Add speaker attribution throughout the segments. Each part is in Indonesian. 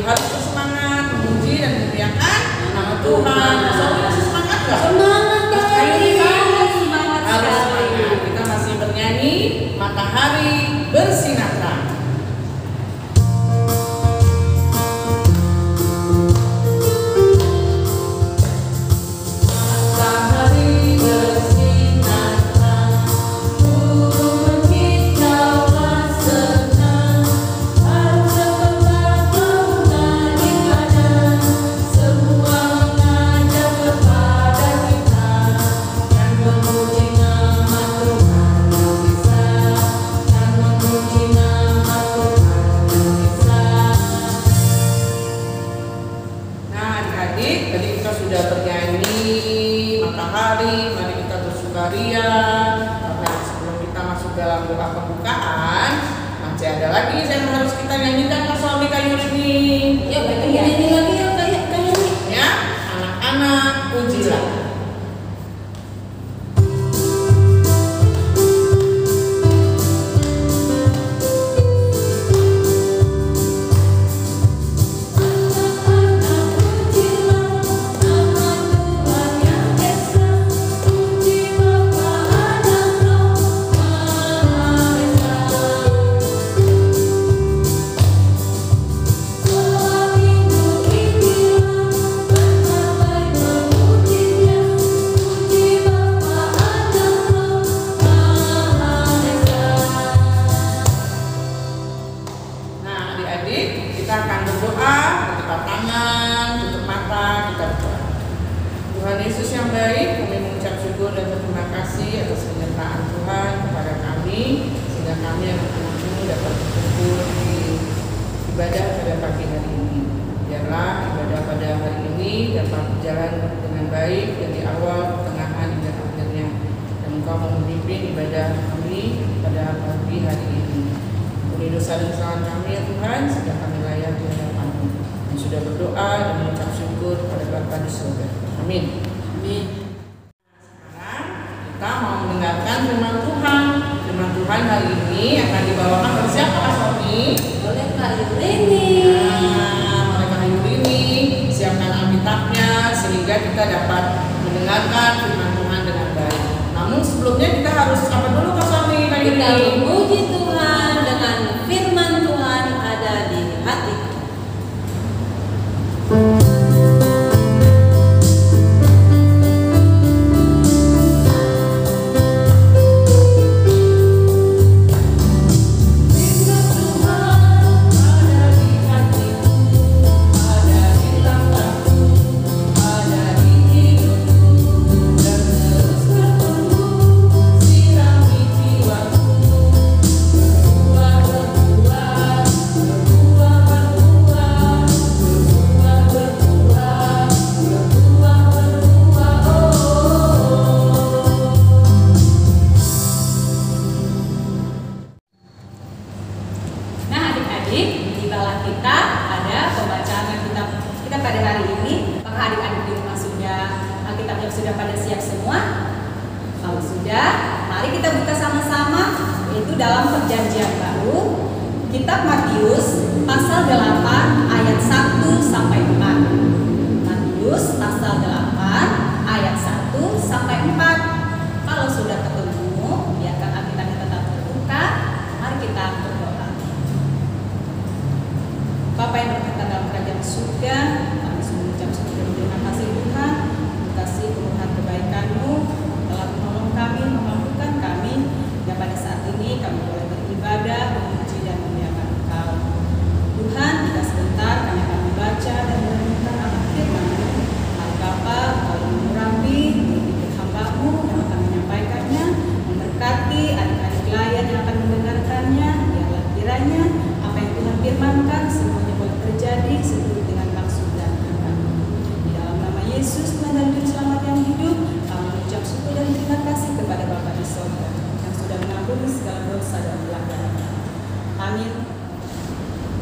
Speaker 1: harus bersemangat memuji dan memuliakan nama Tuhan. Soalnya masih semangat nggak?
Speaker 2: Semangat kali.
Speaker 1: Harus semangat. Kita masih bernyanyi matahari bersinar terang.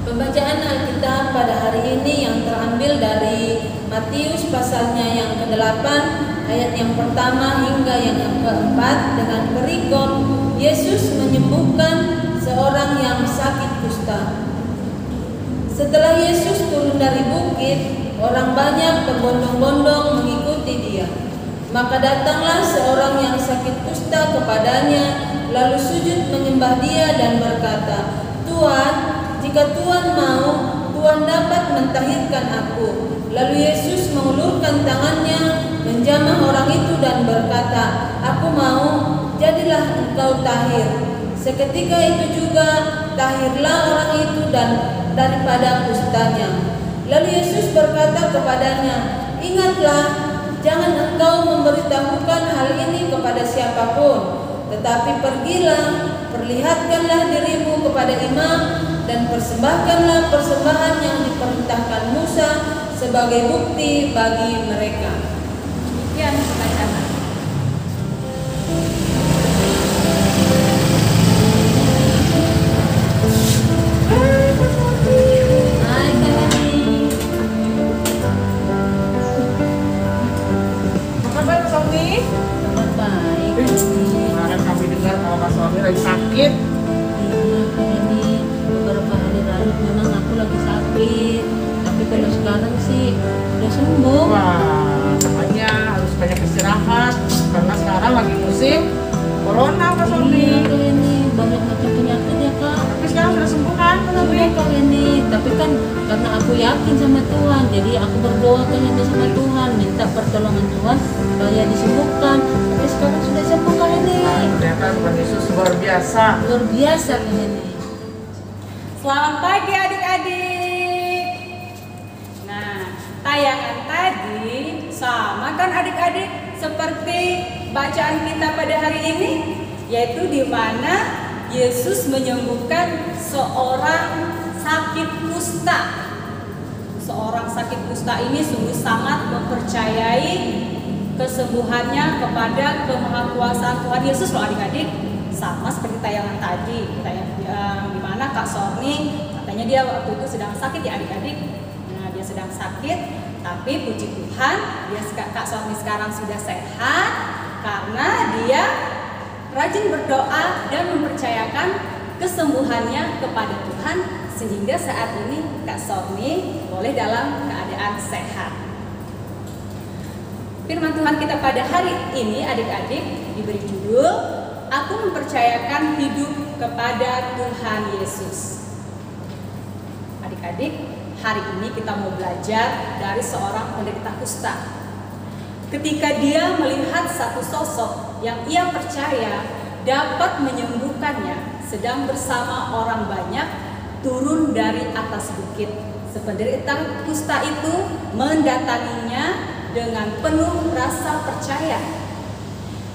Speaker 2: Pembacaan Alkitab pada hari ini yang terambil dari Matius pasalnya yang ke-8 ayat yang pertama hingga yang ke-4 dengan perikop Yesus menyembuhkan seorang yang sakit kusta. Setelah Yesus turun dari bukit, orang banyak berbondong-bondong mengikuti dia. Maka datanglah seorang yang sakit kusta kepadanya, lalu sujud menyembah dia dan berkata, "Tuan, jika Tuan mau, Tuan dapat mentahirkan aku." Lalu Yesus mengulurkan tangannya, menjamah orang itu dan berkata, "Aku mau, jadilah engkau tahir." Seketika itu juga tahirlah orang itu dan daripada kustanya. Lalu Yesus berkata kepadanya, "Ingatlah, jangan engkau memberitahukan hal ini kepada siapapun, tetapi pergilah, perlihatkanlah dirimu kepada imam dan persembahkanlah persembahan yang diperintahkan Musa sebagai bukti bagi mereka."
Speaker 1: Demikian bacaan.
Speaker 2: Hai Kak Heni.
Speaker 1: Kabar baik Kak Sony?
Speaker 2: Kabar baik.
Speaker 1: Kemarin kami dengar kalau Kak Sony lagi sakit.
Speaker 2: Iya Kak Heni, beberapa hari lalu memang aku lagi sakit, tapi kalau sekarang sih udah sembuh.
Speaker 1: Wah, makanya harus banyak istirahat karena sekarang lagi musim corona Kak Sony.
Speaker 2: Iya Kak Heni, banyak macam penyakit ya Kak.
Speaker 1: Tapi sekarang sudah sembuh kan Kak Sony?
Speaker 2: Iya Kak Heni, tapi kan karena aku yakin sama Tuhan, jadi aku berdoa Kak Heni sama Tuhan, minta pertolongan Tuhan supaya disembuhkan. Tapi sekarang sudah sembuh Kak Heni.
Speaker 1: Ternyata Tuhan Yesus luar biasa.
Speaker 2: Luar biasa Kak Heni.
Speaker 3: Selamat pagi adik-adik. Nah, tayangan tadi sama kan adik-adik seperti bacaan kita pada hari ini, yaitu di mana Yesus menyembuhkan seorang sakit kusta. Seorang sakit kusta ini sungguh sangat mempercayai kesembuhannya kepada kemahakuasaan Tuhan Yesus loh adik-adik. Sama seperti tayangan tadi, di mana Kak Sorni katanya dia waktu itu sedang sakit ya adik-adik. Nah, dia sedang sakit, tapi puji Tuhan, Kak Sorni sekarang sudah sehat karena dia rajin berdoa dan mempercayakan kesembuhannya kepada Tuhan, sehingga saat ini Kak Sorni boleh dalam keadaan sehat. Firman Tuhan kita pada hari ini adik-adik diberi judul, "Aku mempercayakan hidup kepada Tuhan Yesus." Adik-adik, hari ini kita mau belajar dari seorang penderita kusta. Ketika dia melihat satu sosok yang ia percaya dapat menyembuhkannya, sedang bersama orang banyak turun dari atas bukit. Si penderita kusta itu mendatanginya dengan penuh rasa percaya.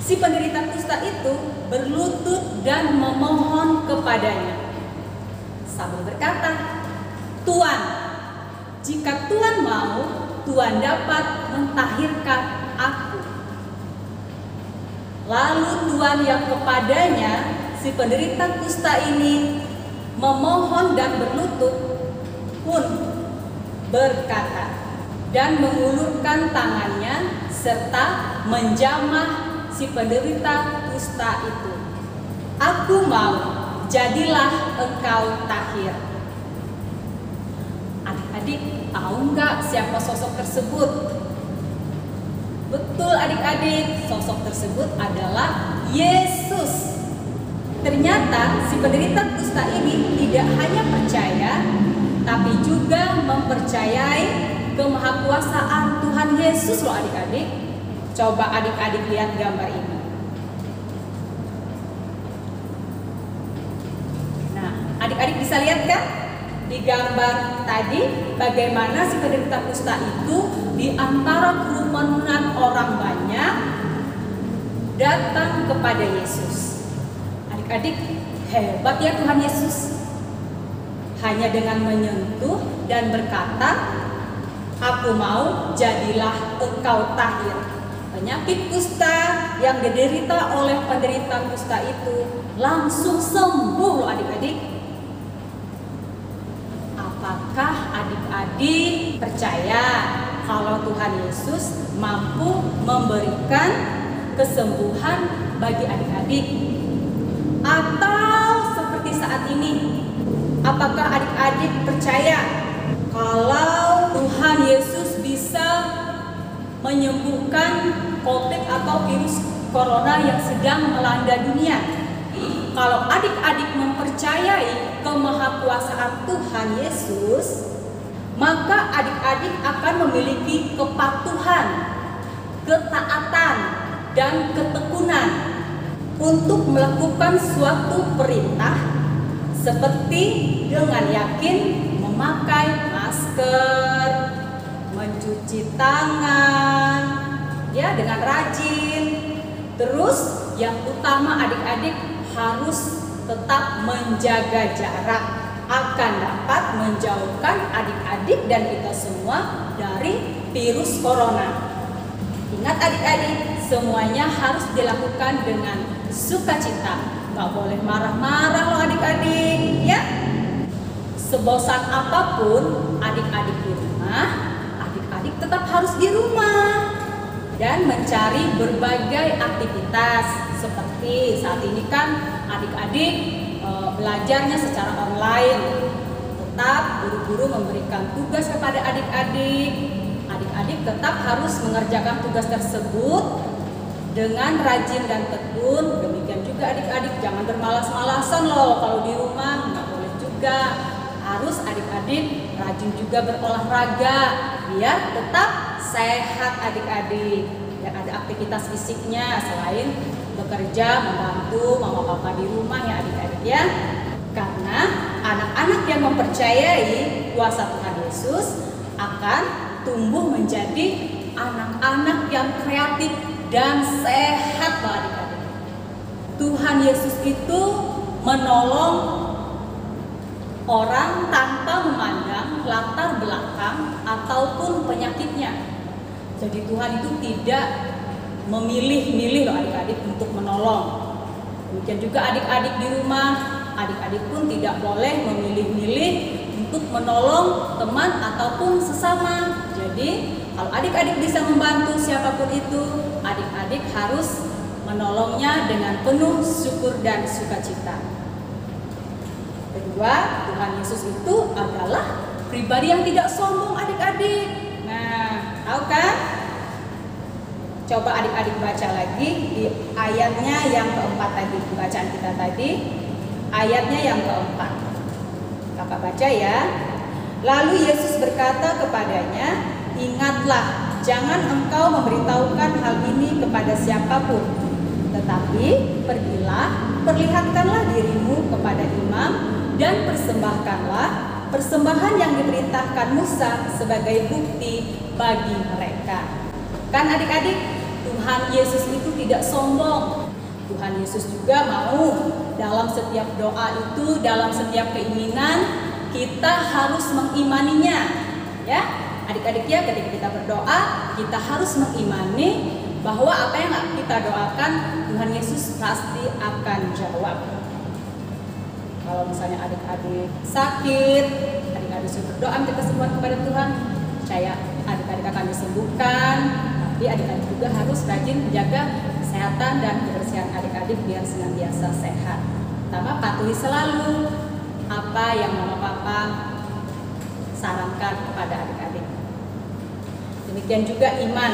Speaker 3: Si penderita kusta itu berlutut dan memohon kepadanya sambil berkata, "Tuan, jika Tuan mau, Tuan dapat mentahirkan aku." Lalu Tuhan yang kepadanya si penderita kusta ini memohon dan berlutut pun berkata dan mengulurkan tangannya serta menjamah si penderita kusta itu. "Aku mau, jadilah engkau tahir." Adik-adik, tahu nggak siapa sosok tersebut? Betul adik-adik, sosok tersebut adalah Yesus. Ternyata si penderita kusta ini tidak hanya percaya, tapi juga mempercayai kemahakuasaan Tuhan Yesus loh adik-adik. Coba adik-adik lihat gambar ini. Nah, adik-adik bisa lihat kan? Di gambar tadi bagaimana si penderita kusta itu di antara kerumunan orang banyak datang kepada Yesus. Adik-adik, hebat ya Tuhan Yesus. Hanya dengan menyentuh dan berkata, "Aku mau, jadilah engkau tahir." Penyakit kusta yang diderita oleh penderita kusta itu langsung sembuh loh adik-adik. Apakah adik-adik percaya kalau Tuhan Yesus mampu memberikan kesembuhan bagi adik-adik? Atau seperti saat ini, apakah adik-adik percaya kalau Tuhan Yesus bisa menyembuhkan COVID atau virus corona yang sedang melanda dunia. Kalau adik-adik mempercayai kemahakuasaan Tuhan Yesus, maka adik-adik akan memiliki kepatuhan, ketaatan, dan ketekunan untuk melakukan suatu perintah seperti dengan yakin memakai masker, mencuci tangan, ya dengan rajin. Terus yang utama adik-adik harus tetap menjaga jarak, akan dapat menjauhkan adik-adik dan kita semua dari virus corona. Ingat adik-adik, semuanya harus dilakukan dengan sukacita. Gak boleh marah-marah loh adik-adik, ya. Sebosan apapun adik-adik di rumah, adik-adik tetap harus di rumah dan mencari berbagai aktivitas. Seperti saat ini kan adik-adik belajarnya secara online. Tetap guru-guru memberikan tugas kepada adik-adik. Adik-adik tetap harus mengerjakan tugas tersebut dengan rajin dan tekun. Demikian juga adik-adik jangan bermalas-malasan loh kalau di rumah, nggak boleh juga. Harus adik-adik rajin juga berolahraga biar tetap sehat adik-adik. Dan ada aktivitas fisiknya selain bekerja membantu mama papa di rumah ya adik-adik ya. Karena anak-anak yang mempercayai kuasa Tuhan Yesus akan tumbuh menjadi anak-anak yang kreatif dan sehat adik-adik. Tuhan Yesus itu menolong orang tanpa memandang latar belakang ataupun penyakitnya. Jadi Tuhan itu tidak memilih-milih loh adik-adik untuk menolong. Demikian juga adik-adik di rumah, adik-adik pun tidak boleh memilih-milih untuk menolong teman ataupun sesama. Jadi kalau adik-adik bisa membantu siapapun itu, adik-adik harus menolongnya dengan penuh syukur dan sukacita. Kedua, Tuhan Yesus itu adalah pribadi yang tidak sombong adik-adik. Nah, tahu kan? Coba adik-adik baca lagi di ayatnya yang keempat tadi, bacaan kita tadi. Ayatnya yang keempat. Kakak baca ya. Lalu Yesus berkata kepadanya, ingatlah, jangan engkau memberitahukan hal ini kepada siapapun. Tetapi pergilah, perlihatkanlah dirimu kepada imam dan persembahkanlah persembahan yang diperintahkan Musa sebagai bukti bagi mereka. Kan adik-adik, Tuhan Yesus itu tidak sombong. Tuhan Yesus juga mau dalam setiap doa itu, dalam setiap keinginan kita harus mengimaninya. Ya, adik-adik ya, ketika kita berdoa, kita harus mengimani bahwa apa yang kita doakan Tuhan Yesus pasti akan jawab. Kalau misalnya adik-adik sakit, adik-adik sudah berdoa kita semua kepada Tuhan, percaya adik-adik akan disembuhkan. Tapi adik-adik juga harus rajin menjaga kesehatan dan kebersihan adik-adik biar senantiasa sehat. Pertama, patuhi selalu apa yang mama papa sarankan kepada adik-adik. Demikian juga iman.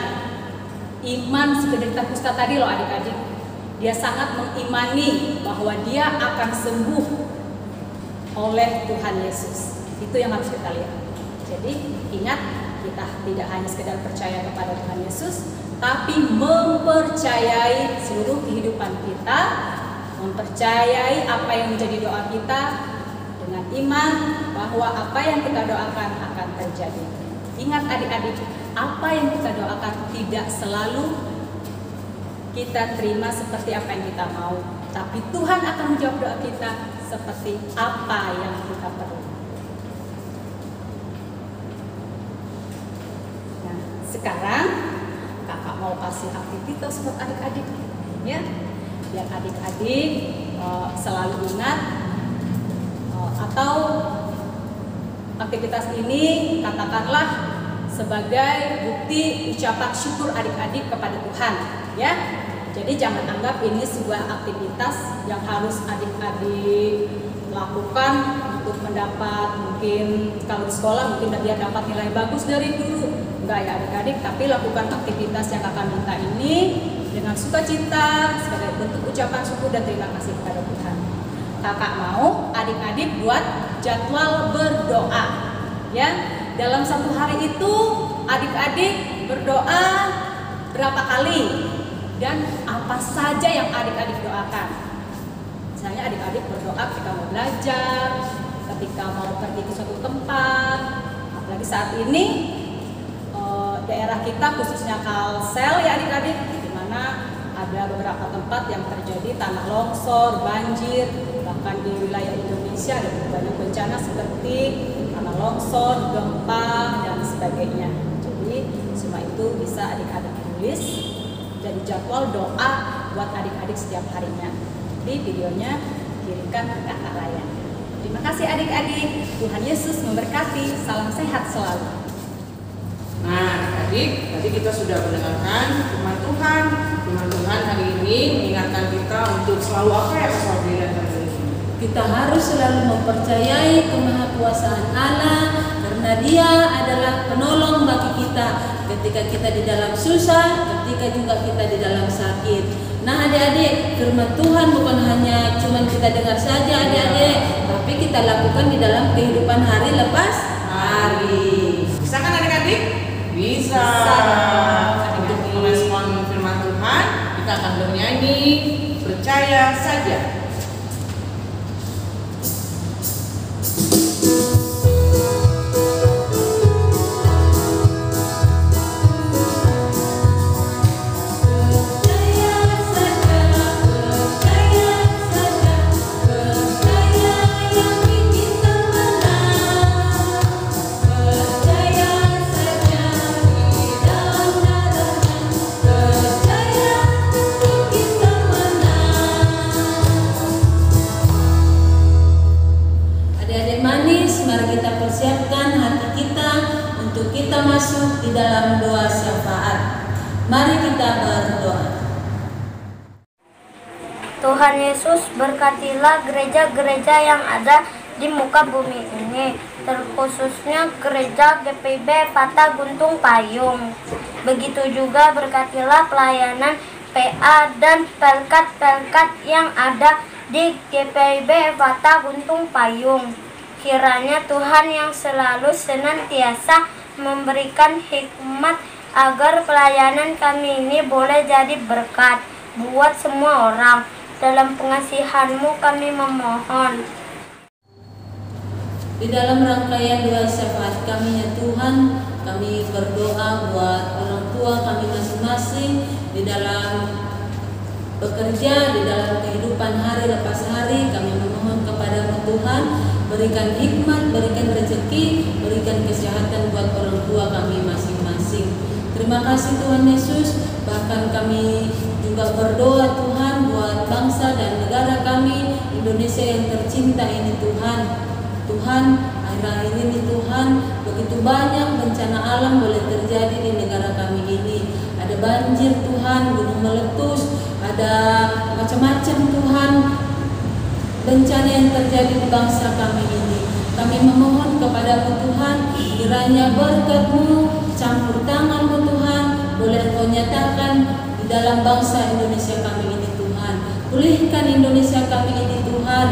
Speaker 3: Iman seperti kita pusta tadi loh adik-adik. Dia sangat mengimani bahwa dia akan sembuh oleh Tuhan Yesus. Itu yang harus kita lihat. Jadi ingat, kita tidak hanya sekedar percaya kepada Tuhan Yesus, tapi mempercayai seluruh kehidupan kita, mempercayai apa yang menjadi doa kita dengan iman bahwa apa yang kita doakan akan terjadi. Ingat adik-adik, apa yang kita doakan tidak selalu kita terima seperti apa yang kita mau, tapi Tuhan akan menjawab doa kita seperti apa yang kita perlu. Nah, sekarang kakak mau kasih aktivitas buat adik-adik, ya, biar adik-adik selalu ingat atau aktivitas ini katakanlah sebagai bukti ucapan syukur adik-adik kepada Tuhan, ya. Jadi jangan anggap ini sebuah aktivitas yang harus adik-adik lakukan untuk mendapat, mungkin kalau di sekolah mungkin dia dapat nilai bagus dari guru. Enggak ya adik-adik, tapi lakukan aktivitas yang kakak minta ini dengan sukacita sebagai bentuk ucapan syukur dan terima kasih kepada Tuhan. Kakak mau adik-adik buat jadwal berdoa. Ya, dalam satu hari itu adik-adik berdoa berapa kali dan apa saja yang adik-adik doakan. Misalnya adik-adik berdoa ketika mau belajar, ketika mau pergi ke suatu tempat. Apalagi saat ini daerah kita khususnya Kalsel ya adik-adik, di mana ada beberapa tempat yang terjadi tanah longsor, banjir, bahkan di wilayah Indonesia ada banyak bencana seperti tanah longsor, gempa dan sebagainya. Jadi semua itu bisa adik-adik tulis jadi jadwal doa buat adik-adik setiap harinya. Di videonya kirimkan ke Kakak Raya. Terima kasih adik-adik. Tuhan Yesus memberkati. Salam sehat selalu.
Speaker 1: Nah, adik, tadi kita sudah mendengarkan firman Tuhan. Firman Tuhan hari ini mengingatkan kita untuk selalu apa ya Kak Sobri dan Kak Lili?
Speaker 2: Kita harus selalu mempercayai kemahakuasaan Allah karena Dia adalah penolong bagi kita ketika kita di dalam susah, ketika juga kita di dalam sakit. Nah adik-adik, firman Tuhan bukan hanya cuma kita dengar saja adik-adik, tapi kita lakukan di dalam kehidupan hari lepas hari.
Speaker 1: Bisa kan adik-adik? Bisa. Untuk merespon firman Tuhan, kita akan bernyanyi Percaya Saja.
Speaker 2: Masuk di dalam doa syafaat. Mari kita berdoa.
Speaker 4: Tuhan Yesus, berkatilah gereja-gereja yang ada di muka bumi ini, terkhususnya gereja GPIB Fata Guntung Payung. Begitu juga berkatilah pelayanan PA dan pelkat-pelkat yang ada di GPIB Fata Guntung Payung. Kiranya Tuhan yang selalu senantiasa memberikan hikmat agar pelayanan kami ini boleh jadi berkat buat semua orang. Dalam pengasihan-Mu kami memohon.
Speaker 2: Di dalam rangkaian doa syafaat kami ya Tuhan, kami berdoa buat orang tua kami masing-masing di dalam bekerja, di dalam kehidupan hari lepas hari. Kami memohon kepada Tuhan, berikan hikmat, berikan rezeki, berikan kesehatan buat orang tua kami masing-masing. Terima kasih Tuhan Yesus. Bahkan kami juga berdoa Tuhan buat bangsa dan negara kami Indonesia yang tercinta ini Tuhan. Tuhan, akhir-akhir ini Tuhan, begitu banyak bencana alam boleh terjadi di negara kami ini. Ada banjir Tuhan, gunung meletus, ada macam-macam Tuhan bencana yang terjadi di bangsa kami ini. Kami memohon kepada Tuhan, kiranya berkat-Mu, campur tangan-Mu Tuhan, boleh Engkau nyatakan di dalam bangsa Indonesia kami ini Tuhan. Pulihkan Indonesia kami ini Tuhan.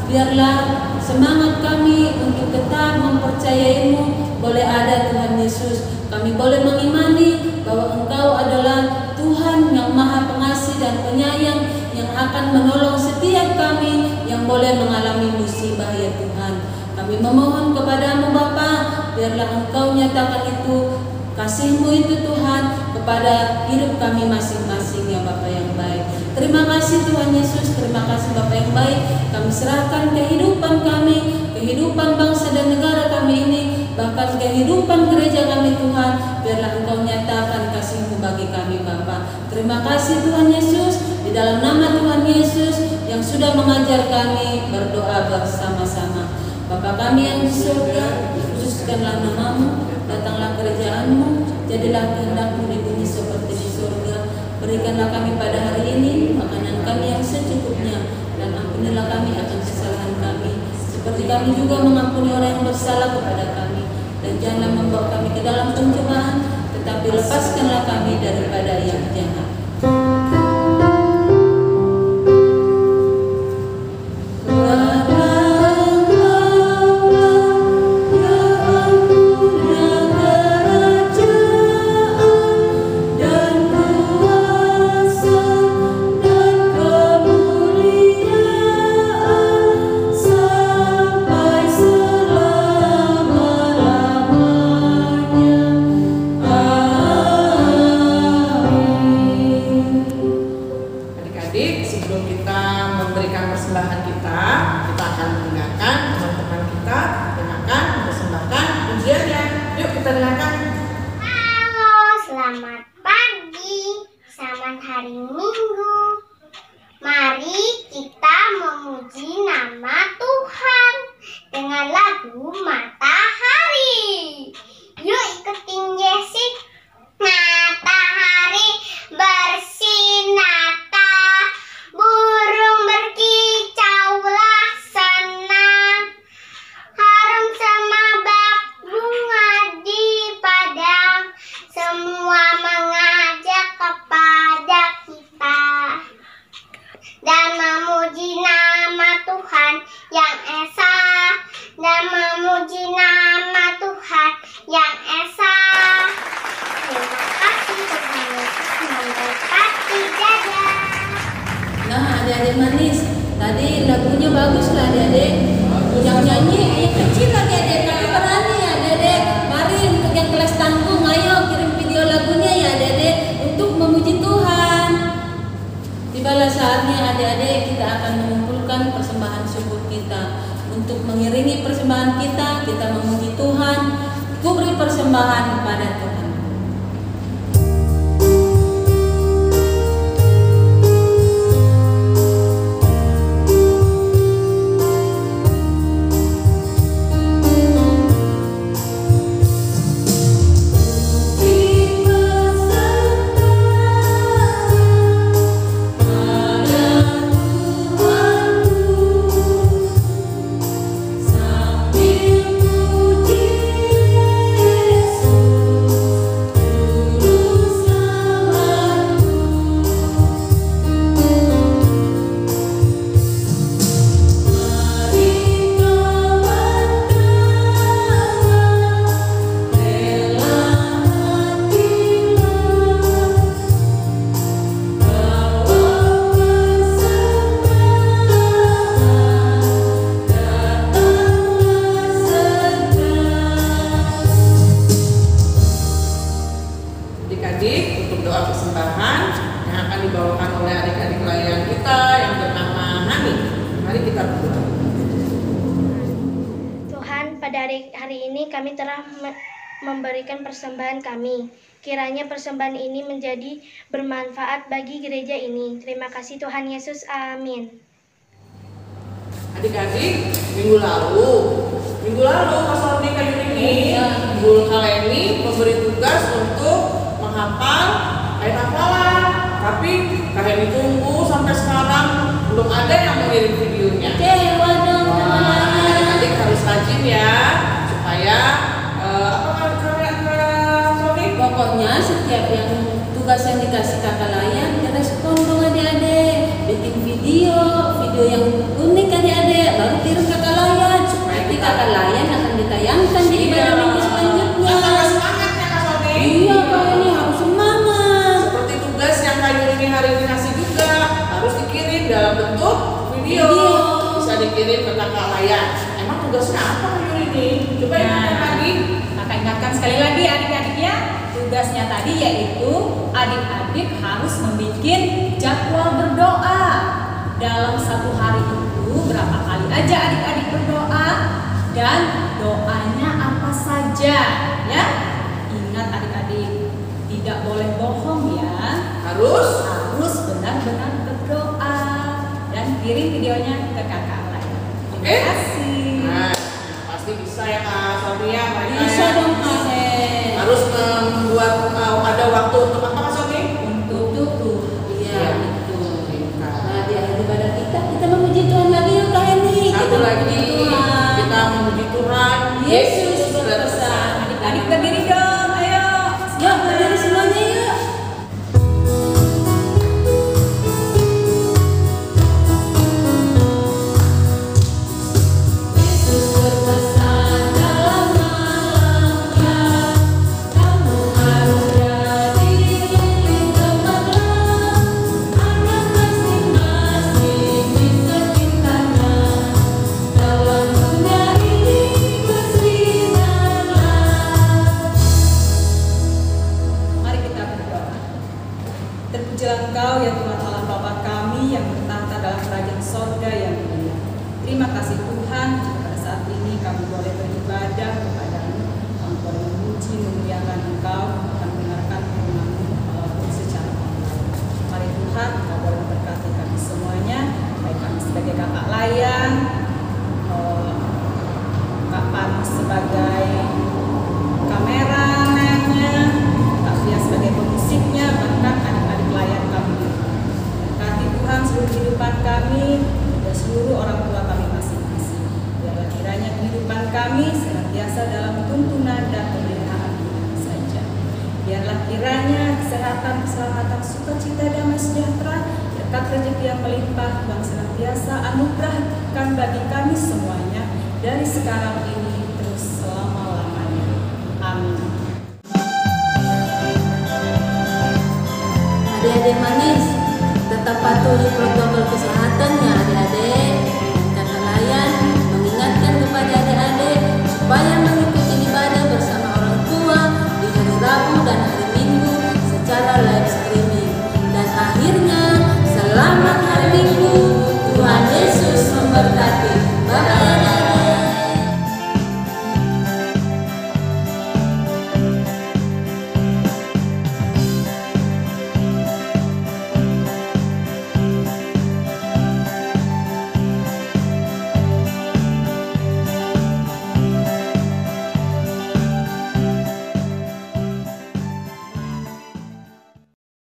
Speaker 2: Biarlah semangat kami untuk tetap mempercayai-Mu boleh ada Tuhan Yesus. Kami boleh mengimani bahwa Engkau adalah Tuhan yang Maha Pengasih dan Penyayang, yang akan menolong setiap kami yang boleh mengalami musibah ya Tuhan. Kami memohon kepada-Mu Bapa, biarlah Engkau nyatakan itu, kasih-Mu itu Tuhan kepada hidup kami masing-masing ya Bapa yang baik. Terima kasih Tuhan Yesus, terima kasih Bapa yang baik. Kami serahkan kehidupan kami, kehidupan bangsa dan negara kami ini, bahkan kehidupan gereja kami Tuhan. Biarlah Engkau nyatakan kasih-Mu bagi kami Bapa. Terima kasih Tuhan Yesus, di dalam nama Tuhan Yesus yang sudah mengajar kami berdoa bersama-sama. Bapa kami yang di surga, kuduskanlah nama-Mu, datanglah kerajaan-Mu, jadilah kehendak-Mu di bumi seperti di surga. Berikanlah kami pada hari ini makanan kami yang secukupnya, dan ampunilah kami akan kesalahan kami, seperti kami juga mengampuni orang yang bersalah kepada kami. Dan janganlah membawa kami ke dalam pencobaan, tetapi lepaskanlah kami daripada yang jahat. Adik-adik manis, tadi lagunya bagus lah adik-adik. Yang nyanyi yang kecil adik-adik, tapi berani ya adik-adik. Mari untuk yang kelas tanggung, ayo kirim video lagunya ya adik-adik untuk memuji Tuhan. Tibalah saatnya adik-adik kita akan mengumpulkan persembahan syukur kita. Untuk mengiringi persembahan kita memuji Tuhan. Ku beri persembahan kepada Tuhan.
Speaker 4: Memberikan persembahan kami. Kiranya persembahan ini menjadi bermanfaat bagi gereja ini. Terima kasih Tuhan Yesus. Amin.
Speaker 1: Adik-adik, minggu lalu Mas Aldi kayu ini, Bu Kaleni memberi tugas untuk menghafal ayat hafalan. Tapi kalian tunggu sampai sekarang belum ada yang mengirim videonya. Adik-adik harus rajin ya, supaya
Speaker 2: pokoknya setiap yang tugas yang dikasih kakak layan, respon dong adik-adik, bikin video yang unik adik-adik, baru kirim kakak layan supaya nanti kakak layan akan ditayangkan di ibadah minggu selanjutnya.
Speaker 1: Semangat ya Kak Sony.
Speaker 2: Iya Kak, ini harus semangat.
Speaker 1: Seperti tugas yang Kak Yuni hari ini kasih juga harus dikirim dalam bentuk video. Bisa dikirim ke kakak layan. Emang tugasnya apa Kak Yuni? Coba ingatkan lagi.
Speaker 3: Kakak ingatkan sekali lagi adik-adik ya. Tugasnya tadi yaitu adik-adik harus membuat jadwal berdoa. Dalam satu hari itu berapa kali aja adik-adik berdoa dan doanya apa saja ya. Ingat adik-adik, tidak boleh bohong ya. Harus benar-benar berdoa dan kirim videonya ke kakak lain. Terima kasih.
Speaker 1: Nah, pasti bisa ya Kak Sonia.
Speaker 2: Bisa dong Kak.
Speaker 1: Harus membuat ada waktu untuk apa Kak Sonia?
Speaker 2: Untuk Tuhan. Iya, betul. Nah, di hari ibadah kita memuji Tuhan lagi ya Kak Heni.
Speaker 1: Satu lagi kita
Speaker 3: Terpujilah Engkau ya Tuhan Allah Bapa kami yang bertahta dalam kerajaan sorga yang mulia. Terima kasih Tuhan, pada saat ini kami boleh beribadah kepada-Mu, kami boleh memuji, memuliakan Engkau, akan mendengarkan firman-Mu walaupun secara online. Mari Tuhan, Engkau boleh memberkati kami semuanya, baik kami sebagai kakak layan, Kak Pan sebagai kameramennya, Kak Fia sebagai pemusiknya, bahkan adik-adik layan kami. Berkati Tuhan seluruh kehidupan kami dan seluruh orang tua kami masing-masing. Biarlah kiranya kehidupan kami senantiasa dalam tuntunan dan pemeliharaan Tuhan saja. Biarlah kiranya kesehatan, keselamatan, sukacita, damai sejahtera, berkat rezeki yang melimpah Tuhan senantiasa anugerahkan bagi kami semuanya dari sekarang ini terus selama-lamanya. Amin.
Speaker 2: Adik-adik manis, tetap patuhi protokol kesehatan ya.